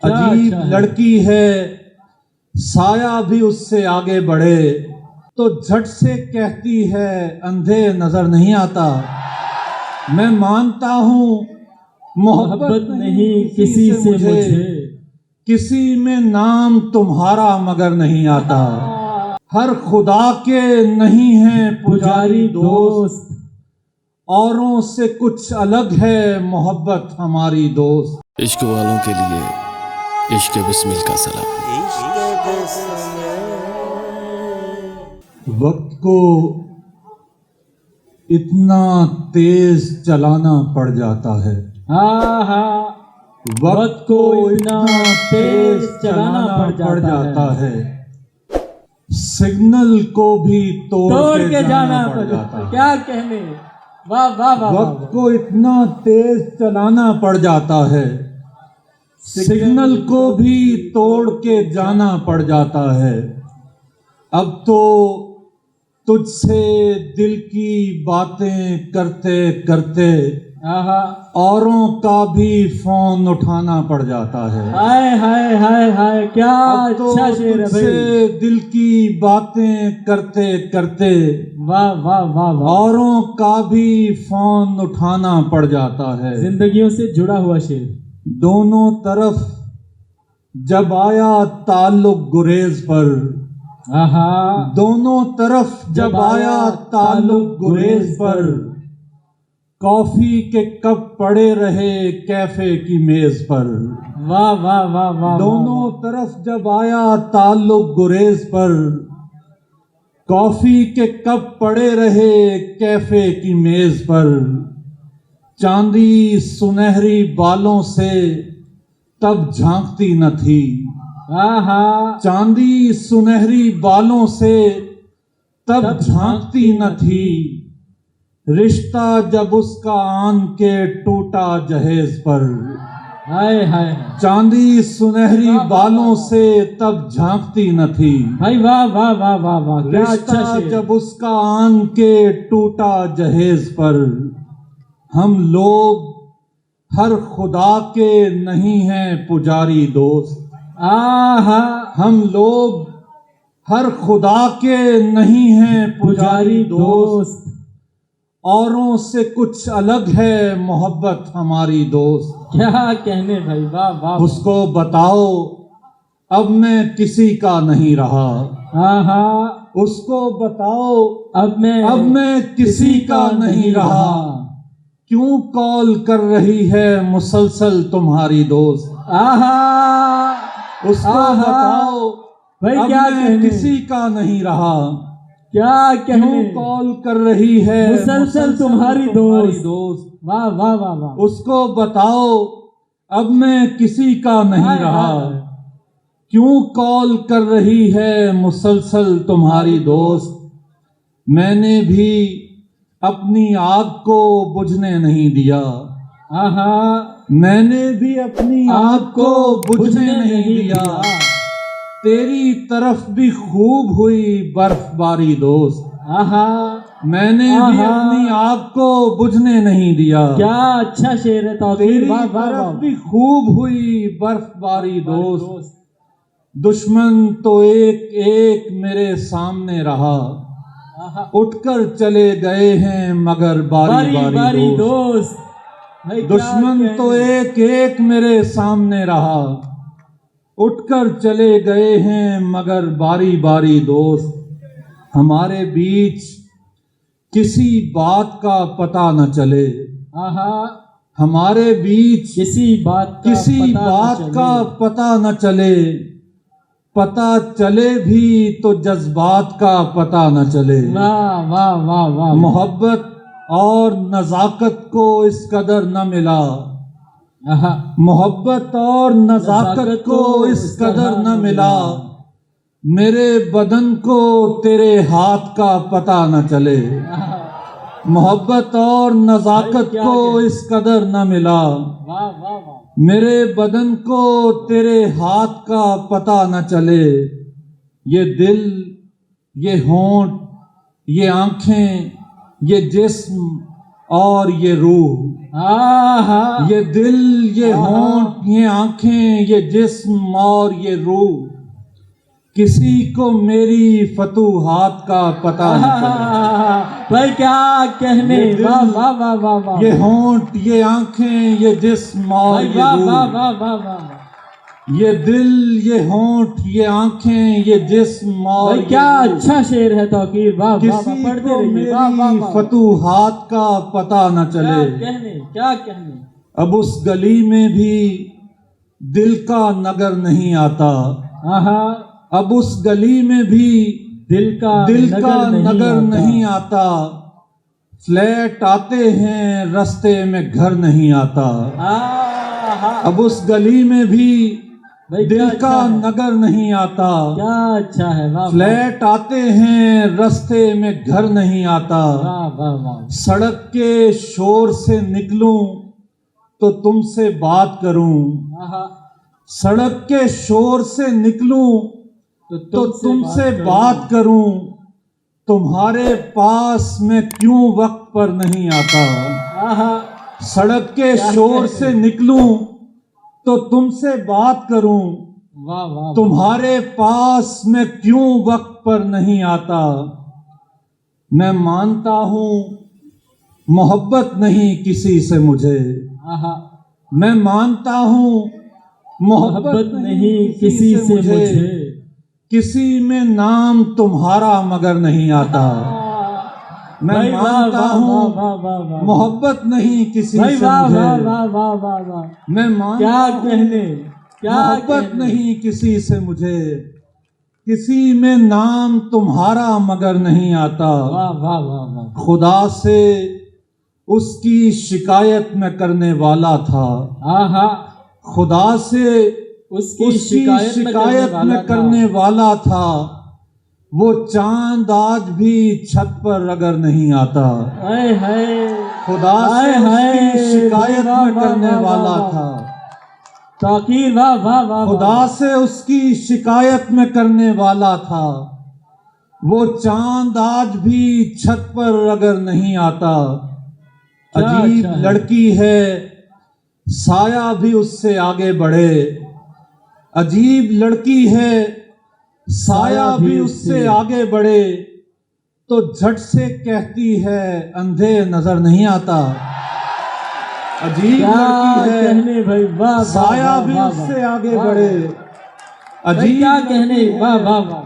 عجیب لڑکی ہے سایہ بھی اس سے آگے بڑھے تو جھٹ سے کہتی ہے اندھے نظر نہیں آتا. میں مانتا ہوں محبت نہیں کسی سے مجھے، کسی میں نام تمہارا مگر نہیں آتا. ہر خدا کے نہیں ہیں پجاری دوست، اوروں سے کچھ الگ ہے محبت ہماری دوست. عشق والوں کے لیے عشق بسمل کا سلام. وقت کو اتنا تیز چلانا پڑ جاتا ہے، وقت کو اتنا تیز چلانا پڑ جاتا ہے، سگنل کو بھی توڑ کے جانا پڑ جاتا ہے. کیا کہنے، واہ واہ واہ. وقت کو اتنا تیز چلانا پڑ جاتا ہے، سگنل کو بھی توڑ کے جانا پڑ جاتا ہے. اب تو تجھ سے دل کی باتیں کرتے کرتے اوروں کا بھی فون اٹھانا پڑ جاتا ہے. ہائے ہائے ہائے ہائے، کیا اچھا شعر ہے تجھ سے دل کی باتیں کرتے کرتے واہ واہ واہ واہ. اوروں کا بھی فون اٹھانا پڑ جاتا ہے. زندگیوں سے جڑا ہوا شعر. دونوں طرف جب آیا تعلق گریز پر، دونوں طرف جب آیا تعلق گریز پر، کافی کے کپ پڑے رہے کیفے کی میز پر. واہ واہ واہ واہ. دونوں طرف جب آیا تعلق گریز پر، کافی کے کپ پڑے رہے کیفے کی میز پر. چاندی سنہری بالوں سے تب جھانکتی نہ تھی، چاندی سنہری بالوں سے تب جھانکتی نہ تھی. رشتہ جب اس کا آن کے ٹوٹا جہیز پر، ہائے ہائے. چاندی سنہری بالوں سے تب جھانکتی نہ تھی. بھائی واہ واہ واہ واہ واہ، کیا اچھا رشتہ شعر. جب اس کا آن کے ٹوٹا جہیز پر. ہم لوگ ہر خدا کے نہیں ہیں پجاری دوست، ہم لوگ ہر خدا کے نہیں ہیں پجاری دوست، اوروں سے کچھ الگ ہے محبت ہماری دوست. کیا کہنے بھائی، واہ واہ. اس کو بتاؤ اب میں کسی کا نہیں رہا، اس کو بتاؤ اب میں کسی کا نہیں رہا. کیوں کال کر رہی ہے مسلسل تمہاری دوست. اس کو بتاؤ بھائی اب کیا میں کہنے، کسی کا نہیں رہا. کیا کیوں کہنے، کال کر رہی ہے مسلسل تمہاری دوست. واہ واہ واہ واہ. اس کو بتاؤ اب میں کسی کا نہیں رہا. کیوں کال کر رہی ہے مسلسل تمہاری دوست. میں نے بھی اپنی آگ کو بجھنے نہیں دیا، میں نے بھی اپنی آگ کو بجھنے نہیں دیا. تیری طرف بھی خوب ہوئی برف باری دوست، میں نے بھی اپنی آگ کو بجھنے نہیں دیا. کیا اچھا شعر ہے. تیری طرف بھی خوب ہوئی برف باری دوست. دشمن تو ایک ایک میرے سامنے رہا، اٹھ کر چلے گئے ہیں مگر باری باری دوست. دشمن تو ایک ایک میرے سامنے رہا، اٹھ کر چلے گئے ہیں مگر باری باری دوست. ہمارے بیچ کسی بات کا پتہ نہ چلے، ہمارے بیچ کسی بات کا پتہ نہ چلے. پتہ چلے بھی تو جذبات کا پتہ نہ چلے. واہ واہ واہ واہ. محبت اور نزاکت کو اس قدر نہ ملا، محبت اور نزاکت کو اس قدر نہ ملا. میرے بدن کو تیرے ہاتھ کا پتہ نہ چلے. محبت اور نزاکت کو اس قدر نہ ملا. میرے بدن کو تیرے ہاتھ کا پتہ نہ چلے. یہ دل، یہ ہونٹ، یہ آنکھیں، یہ جسم، اور یہ روح، آہا یہ دل، یہ ہونٹ، یہ آنکھیں، یہ جسم اور یہ روح، کسی کو میری فتوحات کا پتہ نہ چلے۔ بھائی کیا کہنے، یہ دل، واہ واہ واہ واہ واہ، یہ ہونٹ، یہ آنکھیں، یہ جسم اور بھائی یہ واہ واہ روح، واہ واہ واہ، یہ دل، یہ ہونٹ، یہ آنکھیں، یہ جسم اور بھائی یہ کیا روح، اچھا شعر ہے توقیر، واہ واہ واہ، کسی پڑھتے کو رہیے، واہ واہ میری واہ، فتوحات کا پتہ نہ کیا چلے۔ کہنے، کیا کہنے، اب اس گلی میں بھی دل کا نگر نہیں آتا، آہا اب اس گلی میں بھی دل کا نگر نہیں آتا، فلیٹ آتے ہیں رستے میں گھر نہیں آتا، آہا اب اس گلی میں بھی بھائی دل کیا کا اچھا ہے، نگر نہیں آتا، کیا اچھا ہے، واہ واہ فلیٹ آتے ہیں رستے میں گھر نہیں آتا، واہ واہ واہ، سڑک کے شور سے نکلوں تو تم سے بات کروں، آہا سڑک کے شور سے نکلوں تو تم سے بات کروں، تمہارے پاس میں کیوں وقت پر نہیں آتا، آہا سڑک کے شور سے نکلوں تو تم سے بات کروں، واہ واہ، تمہارے پاس میں کیوں وقت پر نہیں آتا، میں مانتا ہوں محبت نہیں کسی سے مجھے، آہا میں مانتا ہوں محبت نہیں کسی سے مجھے، کسی میں نام تمہارا مگر نہیں آتا، میں بھائی واہ مانتا واہ ہوں واہ واہ واہ واہ، محبت نہیں کسی بھائی سے واہ مجھے، واہ واہ واہ واہ واہ، میں مانتا کیا ہوں کہنے، کیا محبت کہنے، نہیں کسی سے مجھے، کسی میں نام تمہارا مگر نہیں آتا، واہ واہ واہ واہ، خدا سے اس کی شکایت میں کرنے والا تھا، آہا خدا سے اس کی شکایت میں کرنے والا تھا، وہ چاند آج بھی چھت پر اگر نہیں آتا، ہائے ہائے، خدا سے اس کی شکایت میں کرنے والا تھا، توقیر، واہ واہ واہ، خدا سے اس کی شکایت میں کرنے والا تھا، وہ چاند آج بھی چھت پر اگر نہیں آتا، عجیب لڑکی ہے سایہ بھی اس سے آگے بڑھے، عجیب لڑکی ہے سایہ بھی اس سے آگے بڑھے، تو جھٹ سے کہتی ہے اندھے نظر نہیں آتا، عجیب لڑکی ہے کہنے بھائی، واہ سایہ بھی اس سے آگے بڑھے، عجیب کیا کہنے، واہ واہ واہ،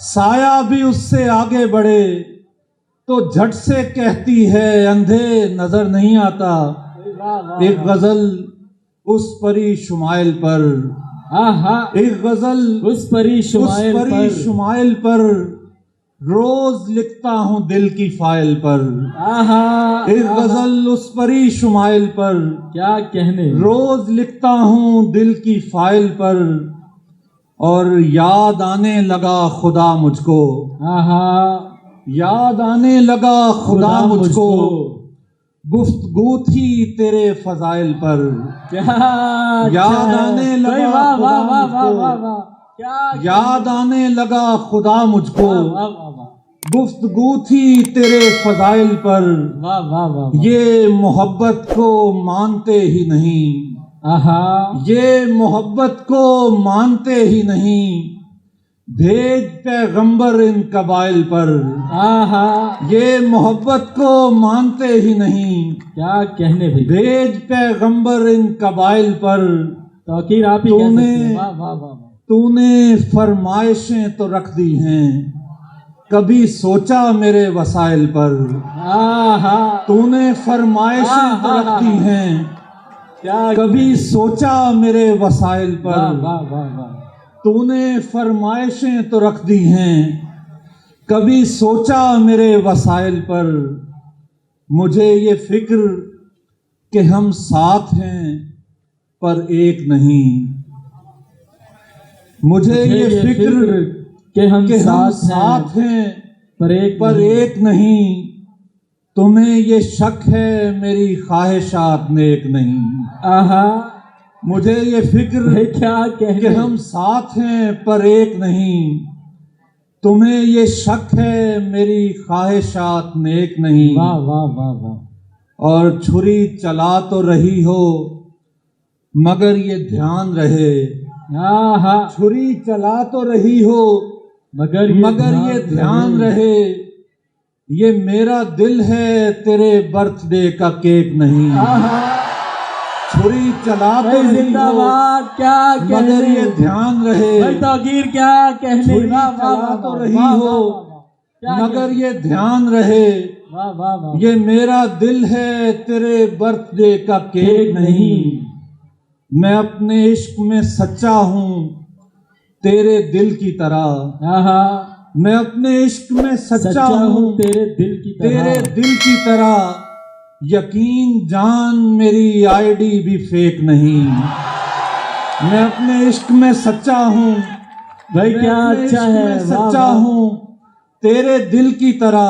سایہ بھی اس سے آگے بڑھے، تو جھٹ سے کہتی ہے اندھے نظر نہیں آتا، ایک غزل اس پری شمائل پر، آہا ایک غزل اس پری شمائل پر، روز لکھتا ہوں دل کی فائل پر، آہا ایک غزل اس پری شمائل پر، کیا کہنے، روز لکھتا ہوں دل کی فائل پر، اور یاد آنے لگا خدا مجھ کو، آہا یاد آنے لگا خدا مجھ کو، گفتگو تھی تیرے فضائل پر، یاد آنے لگا خدا مجھ کو، یاد آنے لگا خدا مجھ کو، گفتگو تھی تیرے فضائل پر، یہ محبت کو مانتے ہی نہیں، یہ محبت کو مانتے ہی نہیں، بھیج پیغمبر ان قبائل پر، یہ محبت کو مانتے ہی نہیں، کیا کہنے بھائی، بھیج پیغمبر ان قبائل پر، توقیر آپ ہی کہہ سکتے ہیں، واہ واہ واہ، تو نے فرمائشیں تو رکھ دی ہیں، کبھی سوچا میرے وسائل پر، تو نے فرمائشیں تو رکھ دی ہیں، کبھی سوچا میرے وسائل پر، تو نے فرمائشیں تو رکھ دی ہیں، کبھی سوچا میرے وسائل پر، مجھے یہ فکر کہ ہم ساتھ ہیں پر ایک نہیں، مجھے یہ فکر کہ ہم ساتھ ہیں پر ایک نہیں، تمہیں یہ شک ہے میری خواہشات نیک نہیں، مجھے یہ فکر کہ ہم ساتھ ہیں پر ایک نہیں، تمہیں یہ شک ہے میری خواہشات نیک نہیں، اور چھری چلا تو رہی ہو مگر یہ دھیان رہے، آہا چھری چلا تو رہی ہو مگر یہ دھیان رہے، یہ میرا دل ہے تیرے برتھ ڈے کا کیک نہیں۔ آہا چھری چلا تو رہی زندہ ہو باد، کیا مگر کہنے، یہ دھیان رہے، بھائی توقیر کیا کہنے، چھری واہ واہ چلا واہ تو واہ، رہی واہ ہو واہ واہ، کیا مگر کہنے، یہ دھیان رہے، واہ واہ واہ، یہ میرا دل ہے تیرے برتھ ڈے کا کیک نہیں۔ میں اپنے عشق میں سچا ہوں تیرے دل کی طرح، آہا میں اپنے عشق میں سچا ہوں تیرے دل کی طرح، تیرے دل کی طرح، یقین جان میری آئی ڈی بھی فیک نہیں۔ میں اپنے عشق میں سچا ہوں، بھائی میں کیا اپنے اچھا عشق ہے، میں واہ سچا واہ، ہوں تیرے دل کی طرح،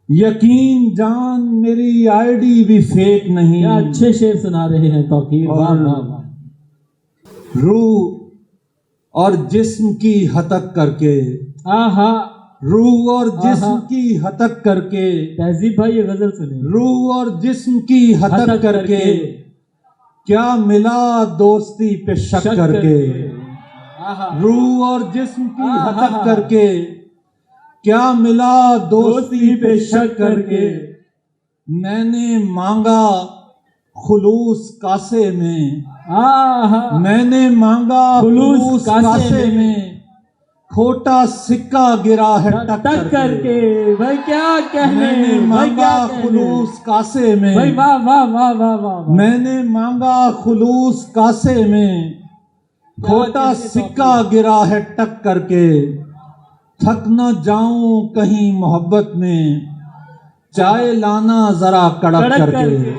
یقین جان میری آئی ڈی بھی فیک نہیں۔ کیا اچھے شعر سنا رہے ہیں توقیر، واہ اور واہ واہ، روح اور جسم کی ہتک کر کے، آہا روح اور جسم آہا، کی ہتک کر کے، تہذیب بھائی یہ غزل سنے، روح اور جسم کی ہتک کر کے، کیا ملا دوستی پہ شک کر کے، آہا روح اور جسم کی آہا، ہتک کر کے، کیا ملا دوستی پہ شک کر کے، میں نے مانگا خلوص کاسے میں، آہا میں نے مانگا خلوص خلوص کاسے کاسے میں، کھوٹا سکہ گرا ہے ٹک کر کے، بھائی کیا کہنے، میں نے بھائی کیا مانگا کہنے، خلوص کاسے میں، بھائی واہ واہ واہ واہ واہ، میں نے مانگا خلوص کاسے میں، کھوٹا سکہ گرا ہے ٹک کر کے، تھک نہ جاؤں کہیں محبت میں، چائے لانا ذرا کڑک کر کے،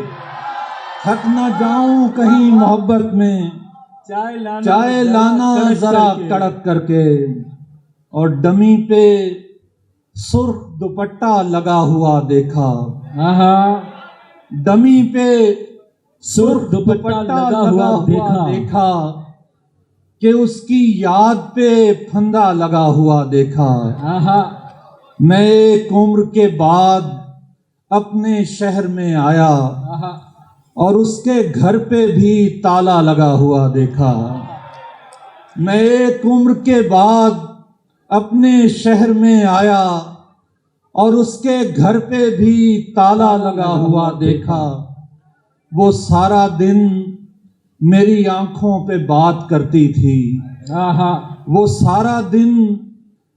تھک نہ جاؤں کہیں محبت میں، چائے لانا ذرا کڑک کر کے، اور ڈمی پہ سرخ دوپٹہ لگا ہوا دیکھا، آہا ڈمی پہ سرخ دوپٹہ لگا ہوا دیکھا کہ اس کی یاد پہ پھندا لگا ہوا دیکھا، آہا میں ایک عمر کے بعد اپنے شہر میں آیا آہا، اور اس کے گھر پہ بھی تالا لگا ہوا دیکھا، میں ایک عمر کے بعد اپنے شہر میں آیا اور اس کے گھر پہ بھی تالا لگا ہوا دیکھا، وہ سارا دن میری آنکھوں پہ بات کرتی تھی، آہا وہ سارا دن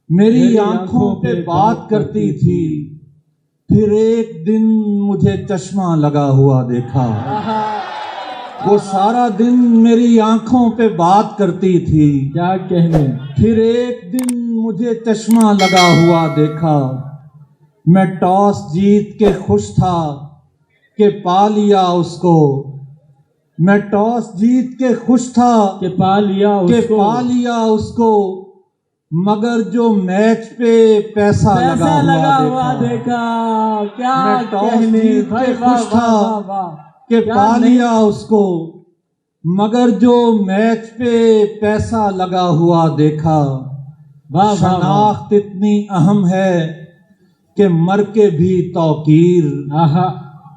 میری آنکھوں پہ بات کرتی تھی، پھر ایک دن مجھے چشمہ لگا ہوا دیکھا، وہ سارا دن میری آنکھوں پہ بات کرتی تھی، کیا کہنے، پھر ایک دن مجھے چشمہ لگا ہوا دیکھا، میں ٹاس جیت کے خوش تھا کہ پا لیا اس کو، میں ٹاس جیت کے خوش تھا کہ پا لیا اس کو، مگر جو میچ پہ پیسہ لگا ہوا دیکھا، کیا میں ٹاس کہنے، جیت کے بھائی خوش تھا واہ واہ واہ، کہ کیا پا نہیں، لیا اس کو، مگر جو میچ پہ پیسہ لگا ہوا دیکھا، واہ واہ واہ، شناخت اتنی اہم ہے کہ مر کے بھی توقیر، آہا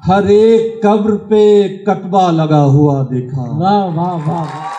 ہر ایک قبر پہ کتبہ لگا ہوا دیکھا۔ واہ واہ واہ واہ،